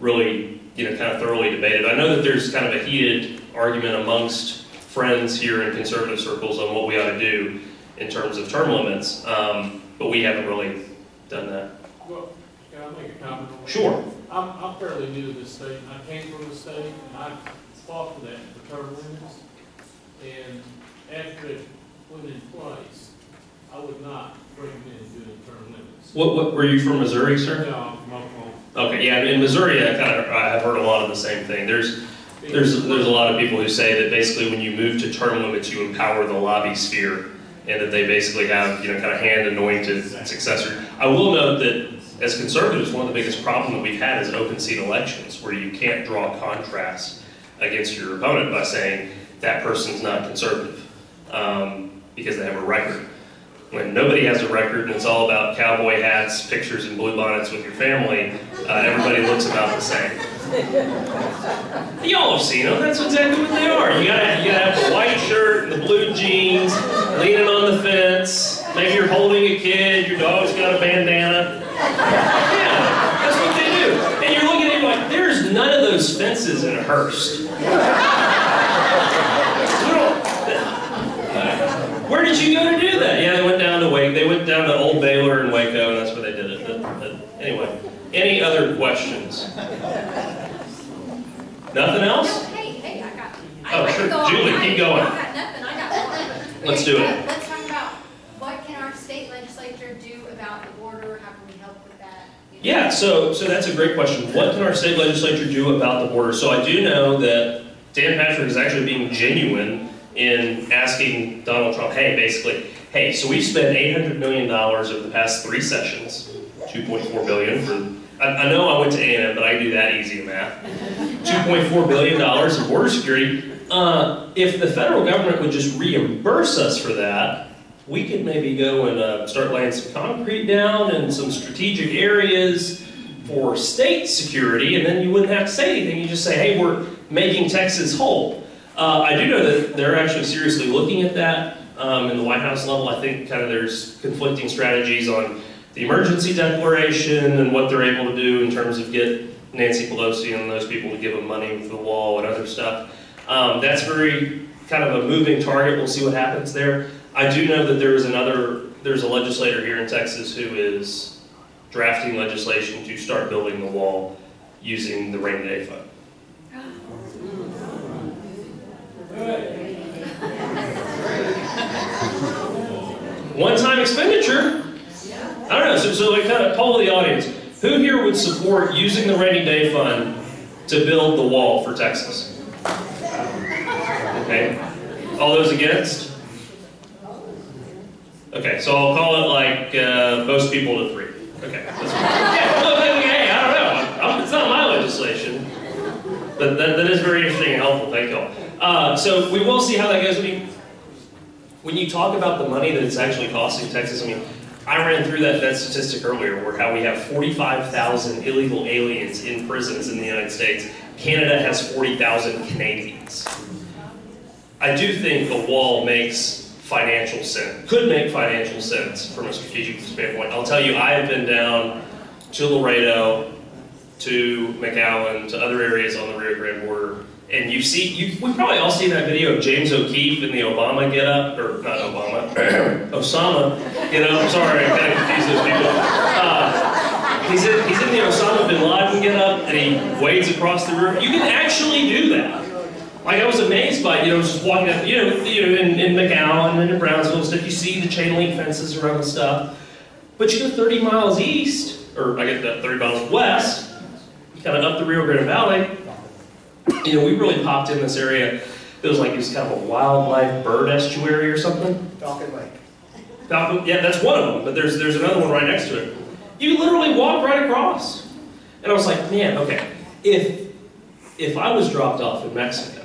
S2: really, kind of thoroughly debated. I know that there's kind of a heated argument amongst friends here in conservative circles on what we ought to do in terms of term limits, but we haven't really done that.
S7: comment on that?
S2: Sure.
S7: I'm fairly new to this state, and I came from the state, and I fought for that for term limits. And after it went in place, I would not recommend doing term limits.
S2: What were you from Missouri, sir?
S7: No, I'm from Oklahoma.
S2: Okay, yeah, in Missouri, I have heard a lot of the same thing. There's a lot of people who say that basically when you move to term limits, you empower the lobby sphere, and that they basically have, kind of hand-anointed successor. I will note that as conservatives, one of the biggest problems that we've had is open seat elections, where you can't draw contrast against your opponent by saying that person's not conservative because they have a record. When nobody has a record and it's all about cowboy hats, pictures, and blue bonnets with your family, everybody looks about the same. Y'all have seen them. That's exactly what they are. You gotta have the white shirt and the blue jeans, leaning on the fence. Maybe you're holding a kid. Your dog's got a bandana. Yeah, that's what they do. And you're looking at it like, there's none of those fences in Hearst. Where did you go to do that? Yeah, they went down to Old Baylor and Waco, and that's where they did it. But anyway, any other questions? Nothing else?
S4: No, hey, I got.
S2: Oh, sure. Julie, keep going.
S4: I got nothing. I got more.
S2: Let's do it.
S4: Let's talk about what can our state legislature do about the border? How can we help with that?
S2: Yeah, so that's a great question. What can our state legislature do about the border? So I do know that Dan Patrick is actually being genuine in asking Donald Trump, hey, so we've spent $800 million over the past 3 sessions, $2.4 billion for, I know I went to A&M, but I do that easy math, $2.4 billion in border security. If the federal government would just reimburse us for that, we could maybe go and start laying some concrete down in some strategic areas for state security, and then you wouldn't have to say anything. You just say, hey, we're making Texas whole. I do know that they're actually seriously looking at that in the White House level. I think kind of there's conflicting strategies on the emergency declaration and what they're able to do in terms of get Nancy Pelosi and those people to give them money for the wall and other stuff. That's very kind of a moving target. We'll see what happens there. I do know that there's a legislator here in Texas who is drafting legislation to start building the wall using the rainy day fund. One-time expenditure. I don't know, so like kind of poll the audience. Who here would support using the rainy day fund to build the wall for Texas? Okay. All those against? Okay, so I'll call it like most people to 3. Okay. Yeah, well, hey, I don't know. It's not my legislation. But that is very interesting and helpful. Thank y'all. So we will see how that goes. I mean, when you talk about the money that it's actually costing Texas, I mean, I ran through that statistic earlier where how we have 45,000 illegal aliens in prisons in the United States. Canada has 40,000 Canadians. I do think the wall makes financial sense, could make financial sense from a strategic standpoint. I'll tell you, I have been down to Laredo, to McAllen, to other areas on the Rio Grande border, and we probably all seen that video of James O'Keefe in the Obama get-up, or not Obama, Osama get-up. Sorry, I kind of confused those people. He's in the Osama bin Laden get-up, and he wades across the river. You can actually do that. Like, I was amazed by, just walking up, in McAllen and in Brownsville and stuff, you see the chain link fences around the stuff. But you go 30 miles east, or I guess 30 miles west, kind of up the Rio Grande Valley, we really popped in this area. It was kind of a wildlife bird estuary or something.
S8: Falcon Lake.
S2: Falcon, yeah, that's one of them, but there's another one right next to it. You literally walk right across. And I was like, man, okay, if I was dropped off in Mexico,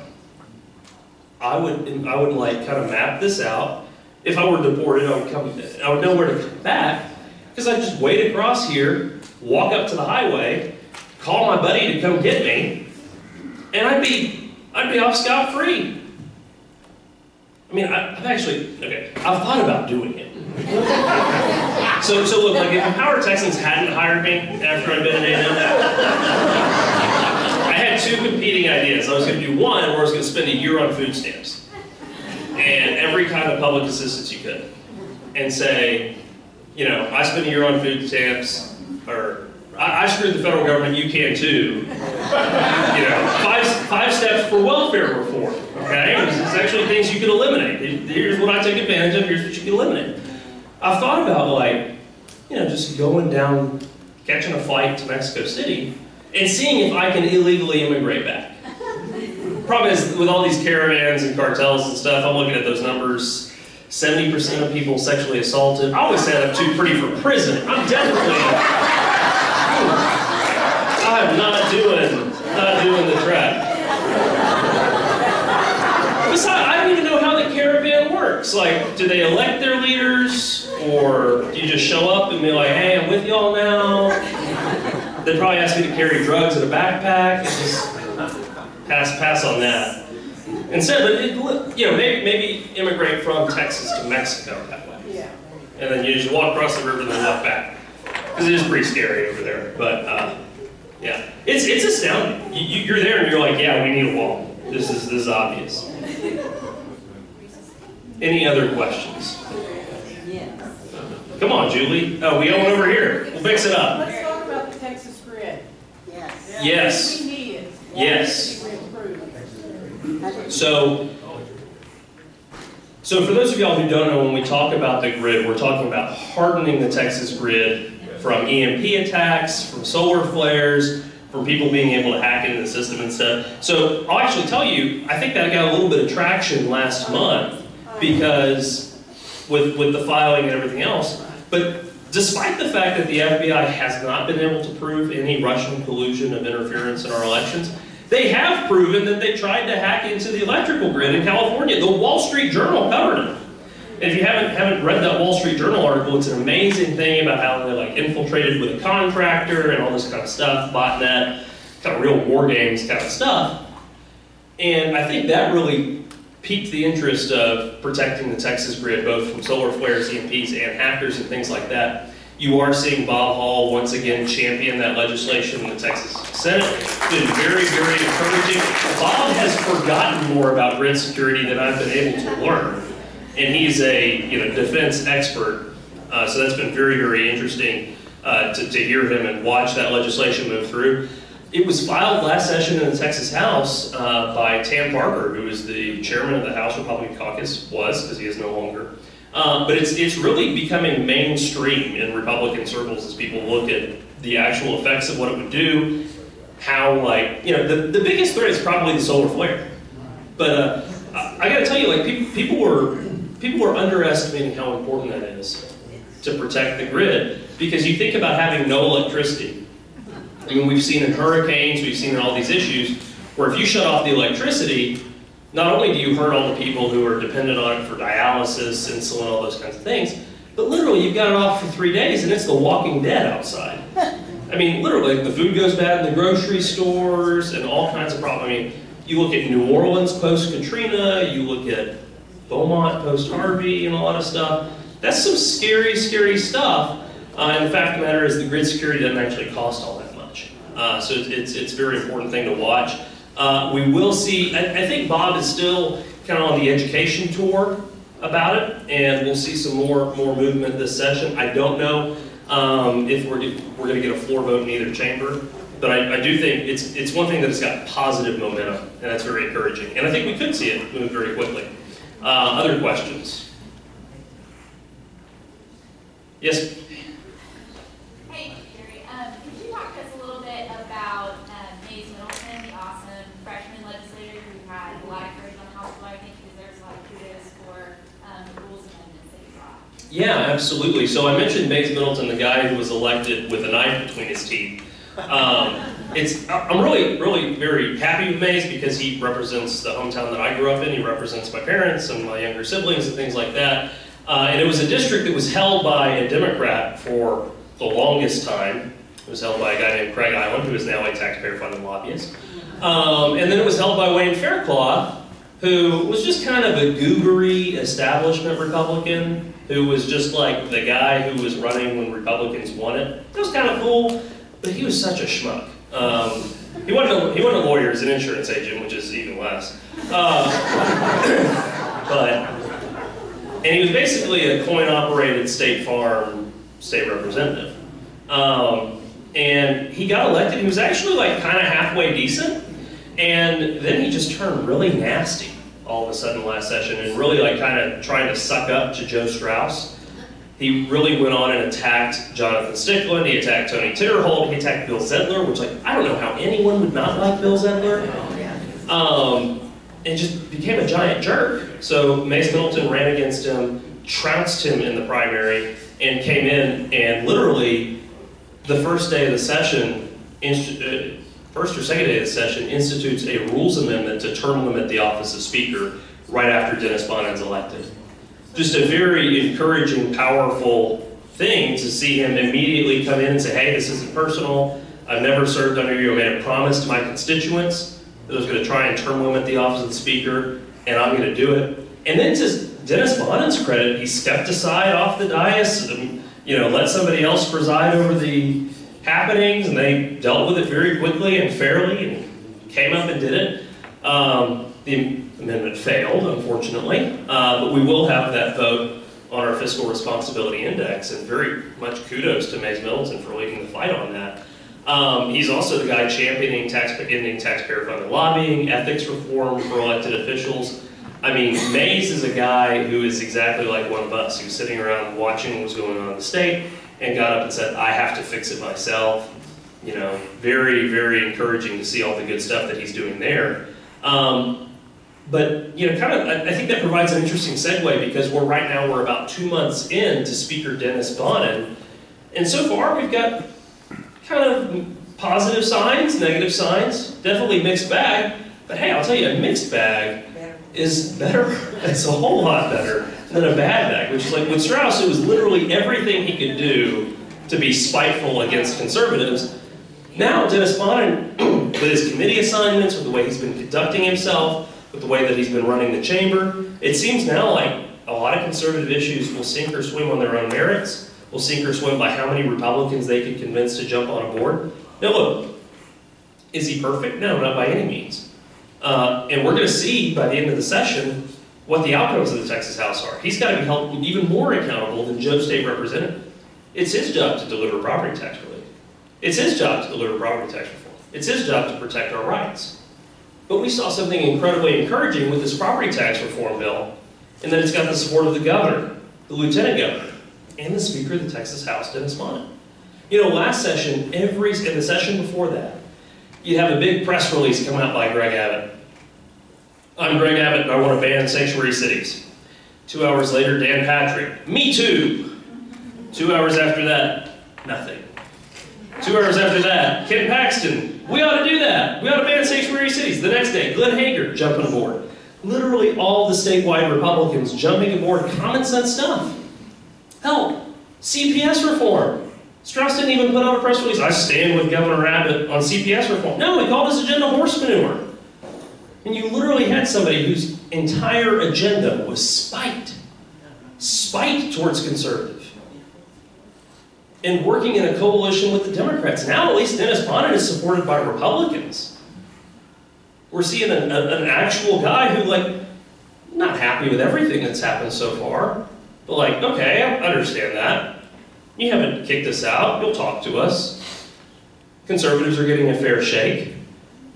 S2: I would kind of map this out. If I were deported, I would know where to come back, because I'd just wade across here, walk up to the highway, call my buddy to come get me, and I'd be off scot-free. I mean, I've thought about doing it. So look, if Empower Texans hadn't hired me after I'd been at A&M, I had 2 competing ideas. I was going to do one where I was going to spend a year on food stamps and every kind of public assistance you could, and say, I spent a year on food stamps, or I screwed the federal government, you can too. You know, five steps for welfare reform, okay? It's actually things you can eliminate. Here's what I take advantage of, here's what you can eliminate. I've thought about, like, you know, just going down, catching a flight to Mexico City, and seeing if I can illegally immigrate back. Problem is, with all these caravans and cartels and stuff, I'm looking at those numbers. 70% of people sexually assaulted. I always say I'm too pretty for prison. I'm definitely, I'm not doing the track. Besides, I don't even know how the caravan works. Like, do they elect their leaders, or do you just show up and be like, hey, I'm with y'all now? They'd probably ask me to carry drugs in a backpack. Just pass on that. Instead, but you know, maybe immigrate from Texas to Mexico that way. Yeah. And then you just walk across the river and then walk back. Because it is pretty scary over there. But yeah, it's astounding. You're there and you're like, yeah, we need a wall. This is obvious. Any other questions?
S8: Yes.
S2: Come on, Julie. Oh, we got one over here. We'll fix it up.
S8: Let's talk about the Texas grid. Yes.
S2: Yes.
S8: We need it.
S2: Yes. So for those of y'all who don't know, when we talk about the grid, we're talking about hardening the Texas grid from EMP attacks, from solar flares, from people being able to hack into the system and stuff. So I'll actually tell you, I think that got a little bit of traction last month because with the filing and everything else. But despite the fact that the FBI has not been able to prove any Russian collusion of interference in our elections, they have proven that they tried to hack into the electrical grid in California. The Wall Street Journal covered it. And if you haven't read that Wall Street Journal article, it's an amazing thing about how they like infiltrated with a contractor and all this kind of stuff, botnet, kind of real war games kind of stuff. And I think that really piqued the interest of protecting the Texas grid, both from solar flares, EMPs, and hackers and things like that. You are seeing Bob Hall once again champion that legislation in the Texas Senate. It's been very, very encouraging. Bob has forgotten more about grid security than I've been able to learn. And he's a defense expert. So that's been very, very interesting to hear him and watch that legislation move through. It was filed last session in the Texas House by Tam Parker, who is the chairman of the House Republican Caucus, because he is no longer. But it's really becoming mainstream in Republican circles as people look at the actual effects of what it would do, how, like, the biggest threat is probably the solar flare. But I gotta tell you, like, people were underestimating how important that is to protect the grid, because you think about having no electricity. I mean, we've seen in hurricanes, we've seen in all these issues, where if you shut off the electricity, not only do you hurt all the people who are dependent on it for dialysis, insulin, all those kinds of things, but literally you've got it off for 3 days and it's the walking dead outside. I mean, literally, the food goes bad in the grocery stores and all kinds of problems. I mean, you look at New Orleans post-Katrina, you look at Beaumont post-Harvey and a lot of stuff. That's some scary, scary stuff. And the fact of the matter is the grid security doesn't actually cost all that much. So it's a very important thing to watch. We will see, I think Bob is still kind of on the education tour about it, and we'll see some more movement this session. I don't know if we're going to get a floor vote in either chamber, but I do think it's one thing that has got positive momentum, and that's very encouraging. And I think we could see it move very quickly. Other questions? Yes?
S9: Hey, Cary, could you talk to us a little bit about Mays Middleton, the awesome freshman legislator who had a lot of courage on the House floor? I think he deserves a lot of kudos for the rules amendments that he brought.
S2: Yeah, absolutely. So I mentioned Mays Middleton, the guy who was elected with a knife between his teeth. I'm really very happy with Mays because he represents the hometown that I grew up in. He represents my parents and my younger siblings and things like that. And it was a district that was held by a Democrat for the longest time. It was held by a guy named Craig Island, who is now a taxpayer-funded lobbyist. And then it was held by Wayne Faircloth, who was just kind of a goobery establishment Republican, who was just like the guy who was running when Republicans won it. It was kind of cool, but he was such a schmuck. He wasn't a lawyer, he was an insurance agent, which is even less. And he was basically a coin-operated State Farm state representative. And And he got elected. He was actually like kind of halfway decent. And then he just turned really nasty all of a sudden last session and really like kind of trying to suck up to Joe Strauss. He really went on and attacked Jonathan Stickland. He attacked Tony Titterholt. He attacked Bill Zedler, which like, I don't know how anyone would not like Bill Zedler. And just became a giant jerk. So Mace Middleton ran against him, trounced him in the primary, and came in and literally the first day of the session, first or second day of the session, institutes a rules amendment to term limit the office of Speaker right after Dennis Bonin's elected. Just a very encouraging, powerful thing to see him immediately come in and say, hey, this isn't personal. I've never served under you. I made a promise to my constituents that I was going to try and term limit the office of the Speaker, and I'm going to do it. And then to Dennis Bonin's credit, he stepped aside off the dais and, let somebody else preside over the happenings, and they dealt with it very quickly and fairly and came up and did it. The amendment failed, unfortunately, but we will have that vote on our Fiscal Responsibility Index, and very much kudos to Mays Middleton for leading the fight on that. He's also the guy championing ending taxpayer-funded lobbying, ethics reform for elected officials. I mean, Mays is a guy who is exactly like one of us. He was sitting around watching what was going on in the state and got up and said, I have to fix it myself. Very, very encouraging to see all the good stuff that he's doing there. But, I think that provides an interesting segue because right now we're about 2 months into Speaker Dennis Bonin. And so far we've got kind of positive signs, negative signs, definitely mixed bag. But hey, I'll tell you, a mixed bag is better, it's a whole lot better than a bad bag, which is like with Strauss, it was literally everything he could do to be spiteful against conservatives. Now, Dennis Bonin, with his committee assignments, with the way he's been conducting himself, with the way that he's been running the chamber, it seems now like a lot of conservative issues will sink or swim on their own merits, will sink or swim by how many Republicans they could convince to jump on a board. Now look, is he perfect? No, not by any means. And we're going to see by the end of the session what the outcomes of the Texas House are. He's got to be held even more accountable than Joe's state representative. It's his job to deliver property tax relief. It's his job to deliver property tax reform. It's his job to protect our rights. But we saw something incredibly encouraging with this property tax reform bill, in that it's got the support of the governor, the lieutenant governor, and the Speaker of the Texas House, Dennis Bonin. Last session, and the session before that, you'd have a big press release come out by Greg Abbott. I'm Greg Abbott and I want to ban sanctuary cities. 2 hours later, Dan Patrick, me too. 2 hours after that, nothing. 2 hours after that, Ken Paxton, we ought to do that. We ought to ban sanctuary cities. The next day, Glenn Hager jumping aboard. Literally all the statewide Republicans jumping aboard common sense stuff. Hell, CPS reform. Strauss didn't even put out a press release. I stand with Governor Abbott on CPS reform. No, he called his agenda horse manure. And you literally had somebody whose entire agenda was spite. Spite towards conservative. And working in a coalition with the Democrats. Now at least Dennis Bonin is supported by Republicans. We're seeing an actual guy who, not happy with everything that's happened so far. But okay, I understand that. You haven't kicked us out. You'll talk to us. Conservatives are getting a fair shake.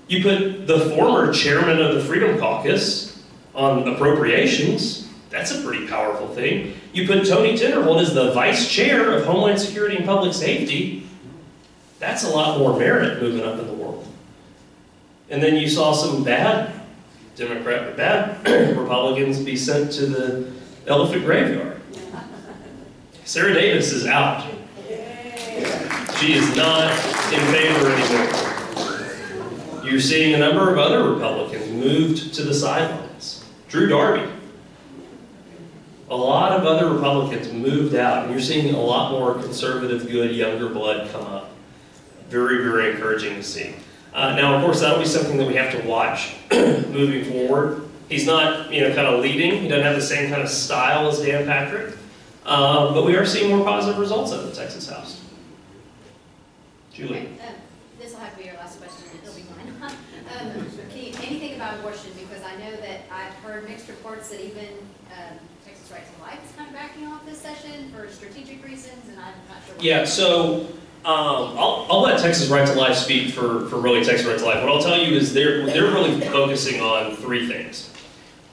S2: You put the former chairman of the Freedom Caucus on appropriations. That's a pretty powerful thing. You put Tony Titterholt as the vice chair of Homeland Security and Public Safety. That's a lot more merit moving up in the world. And then you saw some bad Republicans be sent to the elephant graveyard. Sarah Davis is out. She is not in favor anymore. You're seeing a number of other Republicans moved to the sidelines. Drew Darby. A lot of other Republicans moved out, and you're seeing a lot more conservative, good, younger blood come up. Very, very encouraging to see. Now, of course, that'll be something that we have to watch moving forward. He's not, kind of leading. He doesn't have the same kind of style as Dan Patrick. But we are seeing more positive results out of the Texas House. Julie.
S4: Okay, this will have to be your last question, and it'll be mine. Anything about abortion? Because I know that I've heard mixed reports that even Texas Rights and Life is kind of backing off this session for strategic reasons, and I'm not sure.
S2: Yeah, so I'll let Texas Right to Life speak for really Texas Right to Life. What I'll tell you is they're really focusing on three things.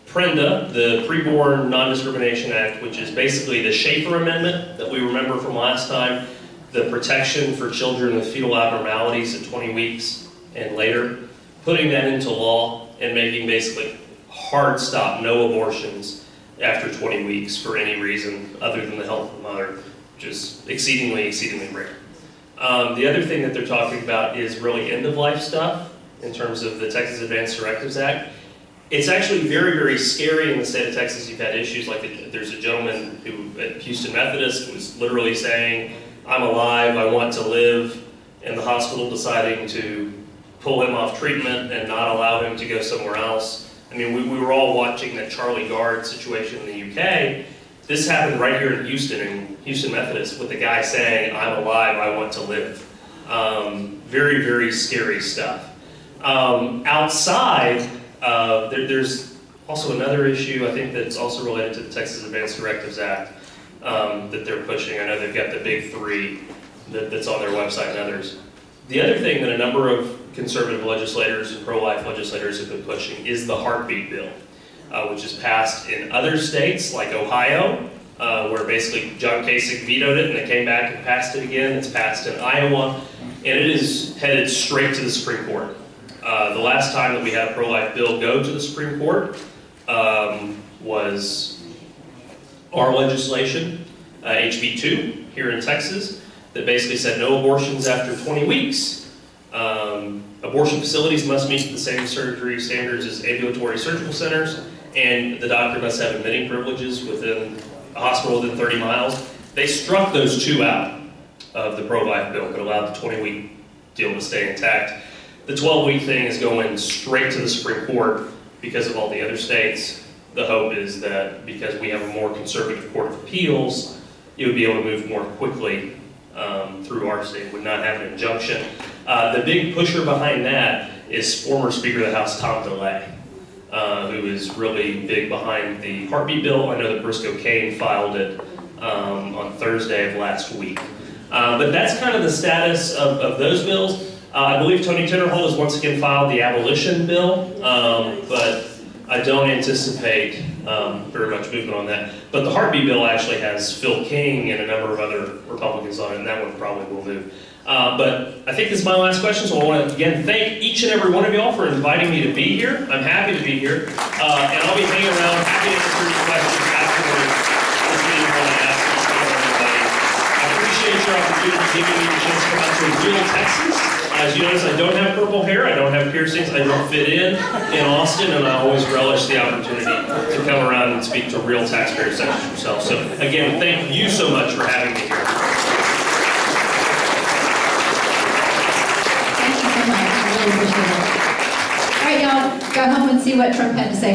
S2: PRENDA, the Preborn Non-Discrimination Act, which is basically the Schaefer Amendment that we remember from last time, the protection for children with fetal abnormalities at 20 weeks and later, putting that into law and making basically hard stop, no abortions after 20 weeks for any reason other than the health of the mother, which is exceedingly, exceedingly rare. The other thing that they're talking about is really end-of-life stuff in terms of the Texas Advanced Directives Act. It's actually very, very scary in the state of Texas. You've had issues like there's a gentleman who at Houston Methodist was literally saying, I'm alive, I want to live, and the hospital deciding to pull him off treatment and not allow him to go somewhere else. I mean, we were all watching that Charlie Gard situation in the UK. This happened right here in Houston Methodist, with the guy saying, I'm alive, I want to live. Very, very scary stuff. Outside, there's also another issue, I think, that's also related to the Texas Advanced Directives Act that they're pushing. I know they've got the big three that's on their website and others. The other thing that a number of conservative legislators and pro-life legislators have been pushing is the heartbeat bill, which is passed in other states like Ohio, where basically John Kasich vetoed it and they came back and passed it again. It's passed in Iowa, and it is headed straight to the Supreme Court. The last time that we had a pro-life bill go to the Supreme Court was our legislation, HB 2, here in Texas, that basically said no abortions after 20 weeks. Abortion facilities must meet the same surgery standards as ambulatory surgical centers, and the doctor must have admitting privileges within a hospital within 30 miles. They struck those two out of the pro-life bill, but allowed the 20-week deal to stay intact. The 12-week thing is going straight to the Supreme Court because of all the other states. The hope is that because we have a more conservative Court of Appeals, it would be able to move more quickly through our state, would not have an injunction. The big pusher behind that is former Speaker of the House Tom DeLay, who is really big behind the heartbeat bill. I know that Briscoe Cain filed it on Thursday of last week. But that's kind of the status of those bills. I believe Tony Tinnerhold has once again filed the abolition bill, but I don't anticipate very much movement on that. But the heartbeat bill actually has Phil King and a number of other Republicans on it, and that one probably will move. But I think this is my last question, so I want to again thank each and every one of y'all for inviting me to be here. I'm happy to be here, and I'll be hanging around, happy to answer your questions afterwards. I appreciate your opportunity giving me the chance to come out to real Texas. As you notice, I don't have purple hair, I don't have piercings, I don't fit in Austin, and I always relish the opportunity to come around and speak to real taxpayers such as yourself. So again, thank you so much for having me here.
S10: Thank you so much, I really appreciate it. All right, y'all, go home and see what Trump had to say.